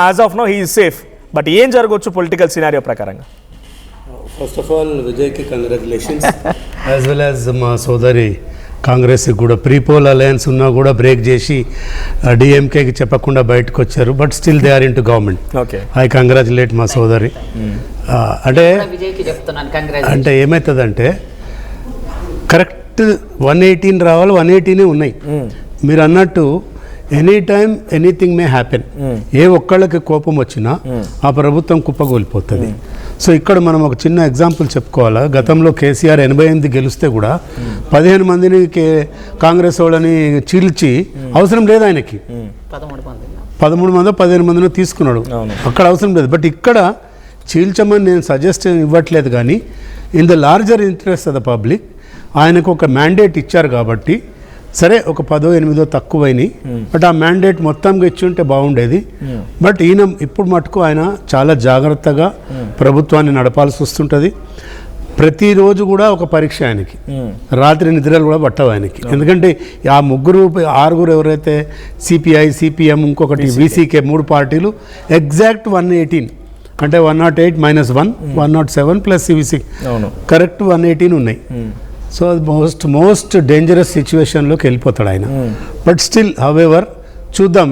As of now he is safe. But ఏం జరగవచ్చు political scenario ప్రకారంగా? ఫస్ట్ ఆఫ్ ఆల్ విజయ్కి కంగ్రాచులేషన్స్ యాజ్ వెల్ యాజ్ మా సోదరి కాంగ్రెస్కి కూడా ప్రీపోల్ అలయన్స్ ఉన్నా కూడా బ్రేక్ చేసి డిఎంకేకి చెప్పకుండా బయటకు వచ్చారు. But still they are in to government. Okay, I congratulate మా సోదరి. అంటే ఏమవుతుందంటే కరెక్ట్ 118 రావాలి, 118 ఉన్నాయి. మీరు అన్నట్టు any time anything may happen. ఏ ఒక్కళ్ళకి కోపం వచ్చినా ఆ ప్రభుత్వం కుప్పగోలిపోతుంది. సో ఇక్కడ మనం ఒక చిన్న ఎగ్జాంపుల్ చెప్పుకోవాలా. గతంలో కేసీఆర్ 88 గెలిస్తే కూడా 15 మందిని కాంగ్రెస్ వాళ్ళని చీల్చి అవసరం లేదు ఆయనకి. 13 మందో 15 మందినో తీసుకున్నాడు, అక్కడ అవసరం లేదు. బట్ ఇక్కడ చీల్చమని నేను సజెషన్ ఇవ్వట్లేదు, కానీ in the larger interest of the public ఆయనకు ఒక మ్యాండేట్ ఇచ్చారు కాబట్టి సరే ఒక 10, 8 తక్కువైనాయి. బట్ ఆ మ్యాండేట్ మొత్తంగా ఇచ్చి ఉంటే బాగుండేది. బట్ ఈయన ఇప్పుడు మటుకు ఆయన చాలా జాగ్రత్తగా ప్రభుత్వాన్ని నడపాల్సి వస్తుంటుంది. ప్రతిరోజు కూడా ఒక పరీక్ష ఆయనకి, రాత్రి నిద్రలు కూడా పట్టవు ఆయనకి. ఎందుకంటే ఆ 6 ఎవరైతే సిపిఐ, సిపిఎం, ఇంకొకటి వీసీకే 3 పార్టీలు ఎగ్జాక్ట్ 118 అంటే 108 - 1 107 ప్లస్ సివిసి కరెక్ట్ 118 ఉన్నాయి. సో అది మోస్ట్ డేంజరస్ సిచ్యువేషన్లోకి వెళ్ళిపోతాడు ఆయన. బట్ స్టిల్ హౌఎవర్ చూద్దాం.